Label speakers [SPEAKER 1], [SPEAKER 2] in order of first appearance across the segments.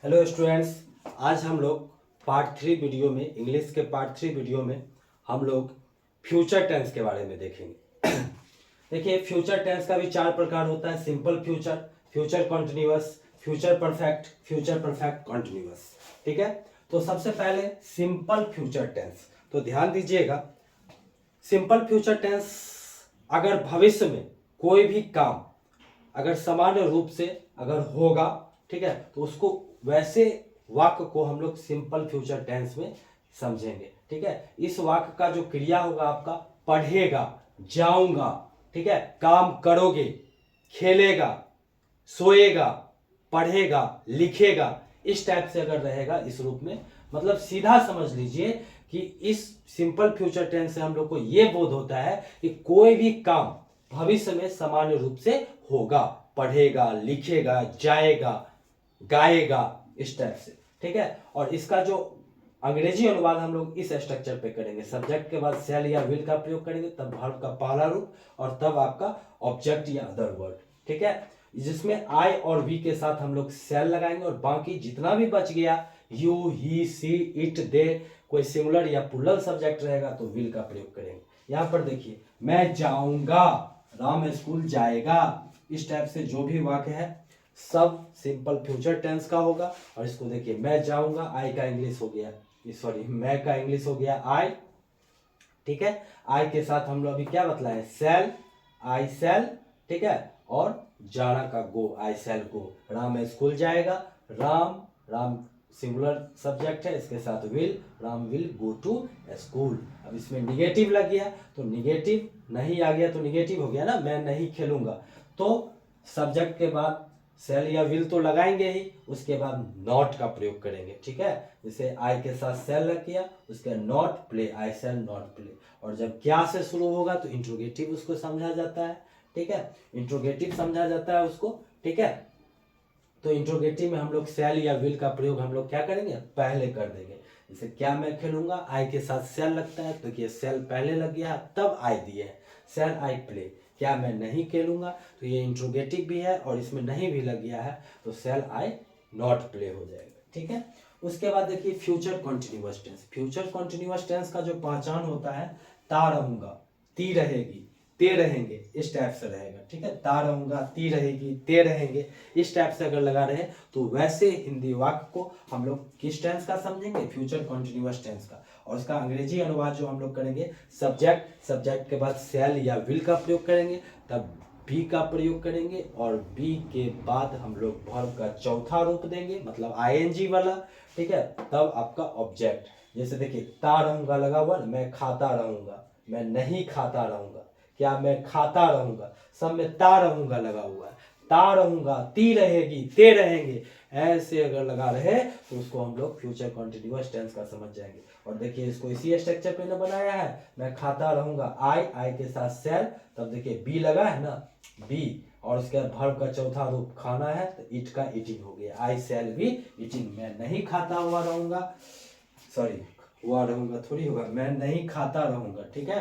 [SPEAKER 1] Hello students, आज हम लोग पार्ट 3 वीडियो में इंग्लिश के पार्ट 3 वीडियो में हम लोग फ्यूचर टेंस के बारे में देखेंगे। देखिए, फ्यूचर टेंस का भी 4 प्रकार होता है। Simple future, future continuous, future perfect continuous. ठीक है, तो सबसे पहले सिंपल फ्यूचर टेंस। तो ध्यान दीजिएगा, सिंपल फ्यूचर टेंस अगर भविष्य में कोई भी काम अगर सामान्य रूप से अगर होगा, ठीक है, तो उसको वैसे वाक्य को हम लोग सिंपल फ्यूचर टेंस में समझेंगे। ठीक है, इस वाक्य का जो क्रिया होगा आपका पढ़ेगा, जाऊंगा, ठीक है, काम करोगे, खेलेगा, सोएगा, पढ़ेगा, लिखेगा, इस टाइप से अगर रहेगा इस रूप में, मतलब सीधा समझ लीजिए कि इस सिंपल फ्यूचर टेंस से हम लोग को यह बोध होता है कि कोई भी काम भविष्य में सामान्य रूप से होगा, पढ़ेगा, लिखेगा, जाएगा, गाएगा, इस टाइप से। ठीक है, और इसका जो अंग्रेजी अनुवाद हम लोग इस स्ट्रक्चर पे करेंगे। सब्जेक्ट के बाद शैल या विल का प्रयोग करेंगे, तब वर्ब का पहला रूप, और तब आपका ऑब्जेक्ट या अदर वर्ड। ठीक है, जिसमें आई और वी के साथ हम लोग शैल लगाएंगे, और बाकी जितना भी बच गया यू, ही, सी, इट, दे, कोई सिंगुलर या प्लूरल सब्जेक्ट रहेगा तो विल का प्रयोग करेंगे। यहां पर देखिए, मैं जाऊंगा, राम स्कूल जाएगा, इस टाइप से जो भी वाक्य है सब सिंपल फ्यूचर टेंस का होगा। और इसको देखिए, मैं जाऊंगा, आई का इंग्लिश हो गया, सॉरी, मैं का इंग्लिश हो गया आई। ठीक है, आई के साथ हम लोग अभी क्या बतलाए, सेल, आई सेल। ठीक है, और जाना का go, I shall go. Ram school जाएगा, राम, राम सिंगुलर सब्जेक्ट है, इसके साथ will, Ram will go to school. अब इसमें निगेटिव लग गया तो निगेटिव, नहीं आ गया तो निगेटिव हो गया ना, मैं नहीं खेलूंगा। तो सब्जेक्ट के बाद सेल या विल तो लगाएंगे ही, उसके बाद नॉट का प्रयोग करेंगे। ठीक है, जैसे आई के साथ सेल लग गया, उसके not play, I shall not play. और जब क्या से शुरू होगा तो इंट्रोगेटिव उसको समझा जाता है। ठीक है, इंट्रोगेटिव समझा जाता है उसको। ठीक है, तो इंट्रोगेटिव में हम लोग सेल या विल का प्रयोग हम लोग क्या करेंगे, पहले कर देंगे। जैसे क्या मैं खेलूंगा, आई के साथ सेल लगता है, तो ये सेल पहले लग गया, तब आई दिए है, सेल आई प्ले। क्या मैं नहीं खेलूंगा, तो ये इंट्रोगेटिव भी है और इसमें नहीं भी लग गया है, तो सेल आई नॉट प्ले हो जाएगा। ठीक है, उसके बाद देखिए future continuous tense. Future continuous tense का जो पहचान होता है, ता रहूंगा, ती रहेगी, ते रहेंगे, इस टाइप से रहेगा। ठीक है, ता रहूंगा, ती रहेगी, ते रहेंगे, इस टाइप से अगर लगा रहे तो वैसे हिंदी वाक्य को हम लोग किस टेंस का समझेंगे, फ्यूचर कॉन्टिन्यूअस टेंस का। और उसका अंग्रेजी अनुवाद जो हम लोग करेंगे, सब्जेक्ट के बाद सेल या विल का प्रयोग करेंगे, तब बी का प्रयोग करेंगे, और बी के बाद हम लोग वर्ब का चौथा रूप देंगे, मतलब आईएनजी वाला। ठीक है, तब आपका ऑब्जेक्ट, जैसे देखिए ता रहूंगा लगा हुआ, मैं खाता रहूंगा, मैं नहीं खाता रहूंगा, क्या मैं खाता रहूंगा, सब में ता रहूंगा लगा हुआ है, ता रहूंगा, ती रहेगी, ते रहेंगे, ऐसे अगर लगा रहे तो उसको हम लोग फ्यूचर कॉन्टिन्यूअस टेंस का समझ जाएंगे। और देखिए इसको इसी स्ट्रक्चर पे ना बनाया है, मैं खाता रहूंगा, आई के साथ सेल, तब देखिए बी लगा है ना, बी, और उसके बाद वर्ब का चौथा रूप खाना है, तो इट का ईटिंग हो गया, आई सेल बी ईटिंग। मैं नहीं खाता हुआ रहूंगा, सॉरी हुआ रहूंगा थोड़ी होगा, मैं नहीं खाता रहूंगा। ठीक है,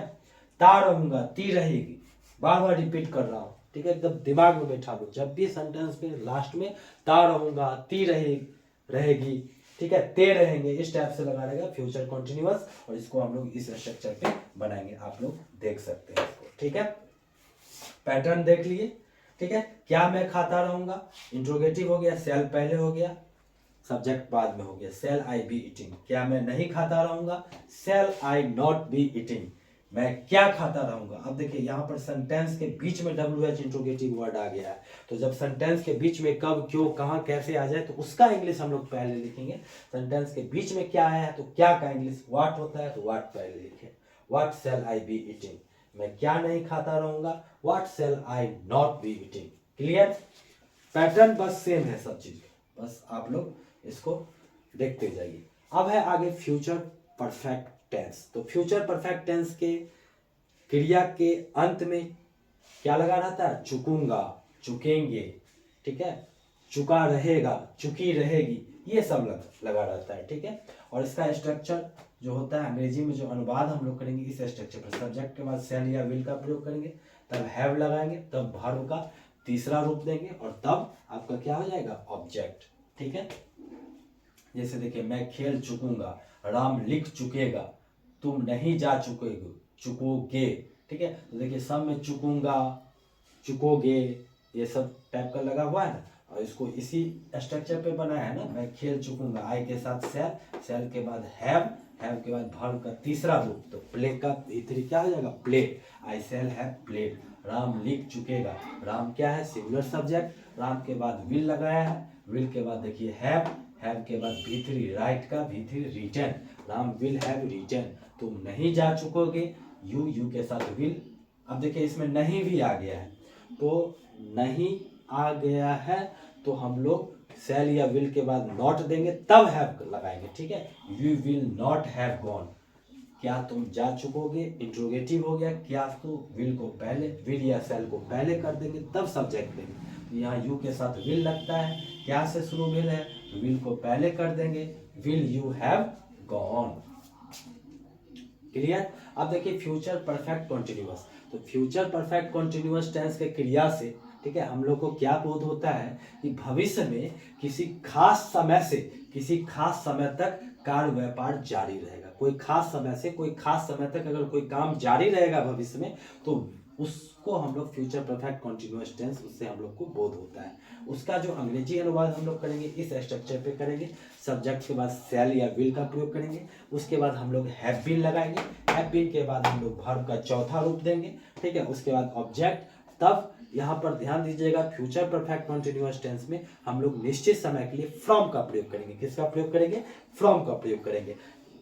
[SPEAKER 1] ता रहूंगा, ती रहेगी, बार बार रिपीट कर रहा हूं। ठीक है, एकदम दिमाग में बैठा लो, जब भी सेंटेंस में लास्ट में ता रहूंगा, ती रहेगी, ठीक है, ते रहेंगे, इस टाइप से लगा रहेगा फ्यूचर कॉन्टिन्यूअस। और इसको हम लोग इस स्ट्रक्चर पे बनाएंगे, आप लोग देख सकते हैं इसको। ठीक है, पैटर्न देख लिए। ठीक है, क्या मैं खाता रहूंगा, इंट्रोगेटिव हो गया, सेल पहले हो गया, सब्जेक्ट बाद में हो गया, सेल आई बी ईटिंग। क्या मैं नहीं खाता रहूंगा, shall I not be eating, मैं क्या खाता रहूंगा। अब देखिए यहाँ पर सेंटेंस के बीच में WH इंट्रोगेटिव वर्ड आ गया है, तो जब सेंटेंस के बीच में कब, क्यों, कहां, कैसे आ जाए तो उसका इंग्लिश हम लोग पहले लिखेंगे। सेंटेंस के बीच में क्या आया है तो क्या का इंग्लिश व्हाट होता है, तो व्हाट पहले लिखे, what shall I be eating, मैं क्या नहीं खाता रहूंगा, what shall I not be eating. Clear, pattern बस सेम है सब चीज, बस आप लोग इसको देखते जाइए। अब है आगे फ्यूचर परफेक्ट टेंस। तो फ्यूचर परफेक्ट टेंस के क्रिया के अंत में क्या लगा रहता है, चुकूंगा, चुकेंगे, ठीक है, चुका रहेगा, चुकी रहेगी, ये सब लगा रहता है। ठीक है, और इसका स्ट्रक्चर जो होता है अंग्रेजी में जो अनुवाद हम लोग करेंगे इस स्ट्रक्चर पर, सब्जेक्ट के बाद सेल या विल का प्रयोग करेंगे, तब हैव लगाएंगे, तब वर्ब का तीसरा रूप देंगे, और तब आपका क्या हो जाएगा, ऑब्जेक्ट। ठीक है, जैसे देखिए, मैं खेल चुकूंगा, राम लिख चुकेगा, तुम नहीं जा चुकोगे। ठीक है, तो देखिए सब में चुकूंगा, चुकोगे, ये सब टाइप का लगा हुआ है ना, और इसको इसी स्ट्रक्चर पे बनाया है ना। मैं खेल चुकूंगा, आई के साथ सेल, सेल के बाद हैव के बाद वर्ब का तीसरा रूप, तो प्ले का भीतरी क्या हो जाएगा, play. I cell have played. Ram लिख चुकेगा, राम क्या है, सिंगुलर सब्जेक्ट, राम के बाद विल लगाया है, विल के बाद देखिए हैव के बाद भीतरी राइट का भीतरी return, Ram will have return. तुम नहीं जा चुकोगे, यू के साथ विल। अब देखिए इसमें नहीं भी आ गया है, तो नहीं आ गया है तो हम लोग सेल या विल के बाद नॉट देंगे, तब हैव लगाएंगे। ठीक है, you will not have gone, क्या तुम जा चुकोगे, इंट्रोगेटिव हो गया, क्या तो विल को पहले, विल या सेल को पहले कर देंगे तब सब्जेक्ट देंगे। तो यहाँ यू के साथ विल लगता है, क्या से शुरू विल है, विल को पहले कर देंगे, will you have gone. Clear. अब देखिए फ्यूचर परफेक्ट कॉन्टिन्यूअस, तो फ्यूचर परफेक्ट कॉन्टिन्यूअस टेंस के क्रिया से, ठीक है, हम लोग को क्या बोध होता है कि भविष्य में किसी खास समय तक कार्य व्यापार जारी रहेगा। कोई खास समय से कोई खास समय तक अगर कोई काम जारी रहेगा भविष्य में, तो उसको हम लोग फ्यूचर परफेक्ट कॉन्टिन्यूअस टेंस, उससे हम लोग को बोध होता है। उसका जो अंग्रेजी अनुवाद हम लोग करेंगे इस स्ट्रक्चर पे करेंगे। सब्जेक्ट के बाद सेल या विल का प्रयोग करेंगे, उसके बाद हम लोग हैव बीन लगाएंगे, हैव बीन के बाद हम लोग वर्ब का चौथा रूप देंगे। ठीक है, उसके बाद ऑब्जेक्ट। तब यहाँ पर ध्यान दीजिएगा, फ्यूचर परफेक्ट कॉन्टिन्यूअस टेंस में हम लोग निश्चित समय के लिए फ्रॉम का प्रयोग करेंगे। किसका प्रयोग करेंगे, फ्रॉम का प्रयोग करेंगे।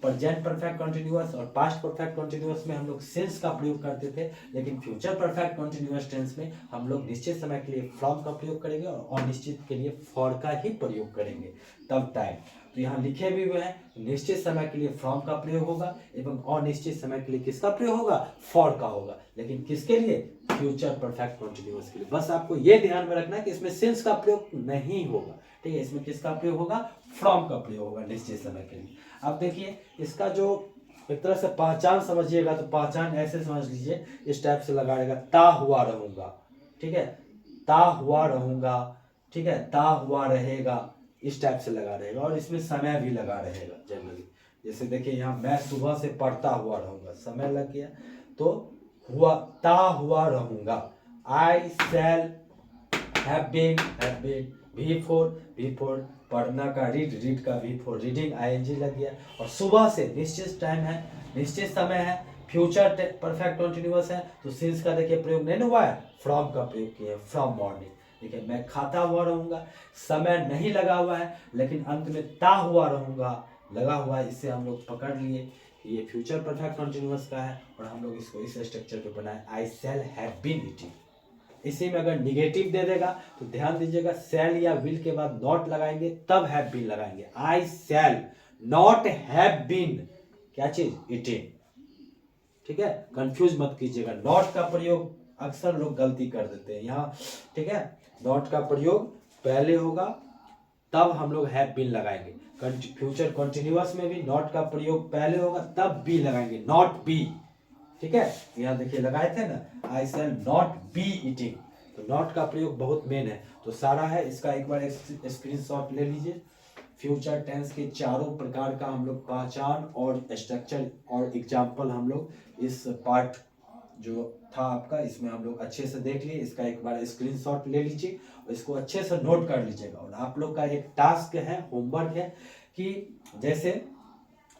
[SPEAKER 1] प्रेजेंट परफेक्ट कॉन्टिन्यूअस और पास्ट परफेक्ट कॉन्टिन्यूअस में हम लोग सिंस का प्रयोग करते थे, लेकिन फ्यूचर परफेक्ट कॉन्टिन्यूअस टेंस में हम लोग निश्चित समय के लिए फ्रॉम का प्रयोग करेंगे और अनिश्चित के लिए फॉर का ही प्रयोग करेंगे। तब टाइम, तो यहाँ लिखे भी हुए हैं, निश्चित समय के लिए फ्रॉम का प्रयोग होगा एवं अनिश्चित समय के लिए किसका प्रयोग होगा, फॉर का होगा। लेकिन किसके लिए, फ्यूचर परफेक्ट कॉन्टिन्यूअस के लिए। बस आपको ये ध्यान में रखना है कि इसमें सिंस का प्रयोग नहीं होगा। ठीक है, इसमें किसका प्रयोग होगा, फ्रॉम का प्रयोग होगा निश्चित समय के लिए। अब देखिए इसका जो एक तरह से पहचान समझिएगा, तो पहचान ऐसे समझ लीजिए, इस टाइप से लगाएगा, ता हुआ रहूंगा। ठीक है, ता हुआ रहूंगा, ठीक है, ता हुआ रहेगा, इस टाइप से लगा रहेगा। और इसमें समय भी लगा रहेगा जनरली। जैसे देखिए यहाँ, मैं सुबह से पढ़ता हुआ रहूंगा, समय लग गया, तो हुआ, ता हुआ रहूंगा। I cell have been we for पढ़ना का रीड का वी फॉर रीडिंग, आईएनजी लग गया। और सुबह से निश्चित टाइम है, निश्चित समय है, फ्यूचर परफेक्ट कॉन्टिन्यूअस है, तो सिंस का देखिए प्रयोग नहीं हुआ है, फ्रॉम का प्रयोग किया, फ्रॉम मॉर्निंग। देखिए मैं खाता हुआ रहूंगा, समय नहीं लगा हुआ है, लेकिन अंत में ता हुआ रहूंगा लगा हुआ है, इससे हम लोग पकड़ लिए ये फ्यूचर परफेक्ट कॉन्टिन्यूअस का है। और हम लोग इसको इस स्ट्रक्चर पे बनाए, आई सेल हैव बीन ईटिंग। इसी में अगर निगेटिव दे देगा तो ध्यान दीजिएगा, सेल या विल के बाद नॉट लगाएंगे, तब हैव बीन लगाएंगे। आई सेल नॉट हैव बीन, क्या चीज, ईटिंग। ठीक है, कंफ्यूज मत कीजिएगा, नॉट का प्रयोग अक्सर लोग गलती कर देते हैं यहाँ। ठीक है, नॉट का प्रयोग पहले होगा, तब हम लोग हैव बीन लगाएंगे। फ्यूचर कॉन्टिन्यूअस में भी नॉट का प्रयोग पहले होगा, तब बी लगाएंगे, नॉट बी। ठीक है, यहाँ देखिए लगाए थे ना, आई शैल नॉट बी ईटिंग, तो नॉट का प्रयोग बहुत मेन है। तो सारा है, इसका एक बार स्क्रीनशॉट ले लीजिए। फ्यूचर टेंस के चारों प्रकार का हम लोग पहचान और स्ट्रक्चर और एग्जाम्पल हम लोग इस पार्ट जो था आपका, इसमें हम लोग अच्छे से देख लिए। इसका एक बार स्क्रीनशॉट ले लीजिए और इसको अच्छे से नोट कर लीजिएगा। और आप लोग का एक टास्क है, होमवर्क है, कि जैसे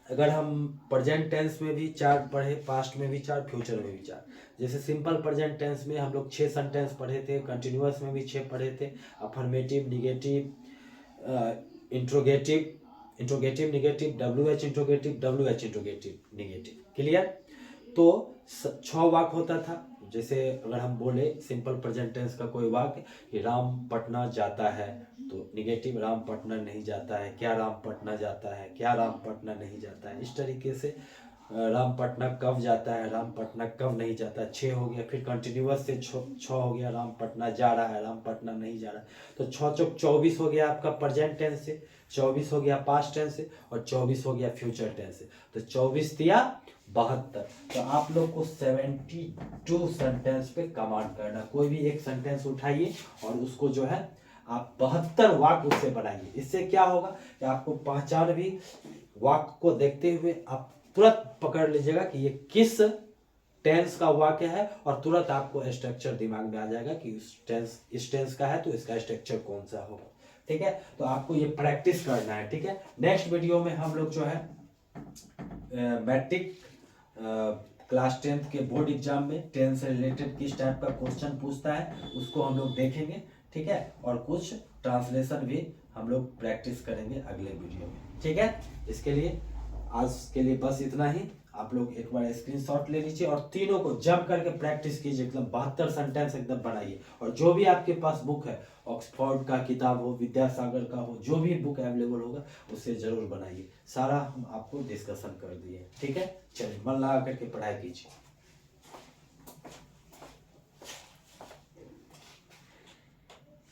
[SPEAKER 1] अगर हम प्रेजेंट टेंस में भी 4 पढ़े, पास्ट में भी 4, फ्यूचर में भी 4। जैसे सिंपल प्रेजेंट टेंस में हम लोग 6 सेंटेंस पढ़े थे, कंटिन्यूअस में भी 6 पढ़े थे, affirmative, negative, interrogative negative, WH interrogative, WH interrogative negative. Clear. तो 6 वाक्य होता था। जैसे अगर हम बोले सिंपल प्रेजेंट टेंस का कोई वाक्य कि राम पटना जाता है, तो निगेटिव, राम पटना नहीं जाता है, क्या राम पटना जाता है, क्या राम पटना नहीं जाता है। इस तरीके से राम पटना कब जाता है, राम पटना कब नहीं जाता, 6 हो गया। फिर कंटिन्यूअस से 6 हो गया, राम पटना जा रहा है, राम पटना नहीं जा रहा है। तो 6 चौक 24 हो गया आपका प्रेजेंट टेंस से, 24 हो गया पास्ट टेंस से, और 24 हो गया फ्यूचर टेंस से। तो 24 दिया 72। तो आप लोग को 72 सेंटेंस पे कमांड करना। कोई भी एक सेंटेंस उठाइए और उसको जो है आप 72 वाक्य उससे बनाइए। इससे क्या होगा कि आपको पहचान भी, वाक्य को देखते हुए आप तुरंत पकड़ लीजिएगा कि ये किस टेंस का वाक्य है, और तुरंत आपको स्ट्रक्चर दिमाग में आ जाएगा कि इस टेंस का है तो इसका स्ट्रक्चर कौन सा होगा। ठीक है, तो आपको ये प्रैक्टिस करना है। ठीक है, नेक्स्ट वीडियो में हम लोग जो है मैट्रिक क्लास 10th के बोर्ड एग्जाम में टेंस से रिलेटेड किस टाइप का क्वेश्चन पूछता है उसको हम लोग देखेंगे। ठीक है, और कुछ ट्रांसलेशन भी हम लोग प्रैक्टिस करेंगे अगले वीडियो में। ठीक है, इसके लिए आज के लिए बस इतना ही। आप लोग एक बार स्क्रीनशॉट ले लीजिए और तीनों को जम करके प्रैक्टिस कीजिए, एकदम 72 सेंटेंस एकदम बनाइए। और जो भी आपके पास बुक है, ऑक्सफोर्ड का किताब हो, विद्यासागर का हो, जो भी बुक अवेलेबल होगा उससे जरूर बनाइए। सारा हम आपको डिस्कशन कर दिए। ठीक है, चलिए मन लगा करके पढ़ाई कीजिए।